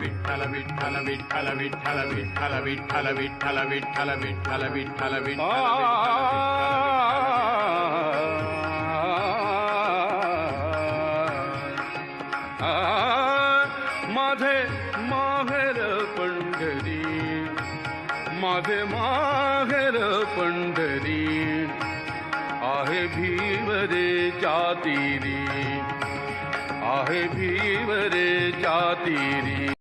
विठ्ठल विठ्ठल विठ्ठल विठ्ठल विठ्ठल विठ्ठल विठ्ठल विठ्ठल विठ्ठल विठ्ठल माझे माहेर पंढरी, माझे माहेर पंढरी, आहे भीवरे जातीरी, आहे भीवरे जातीरी।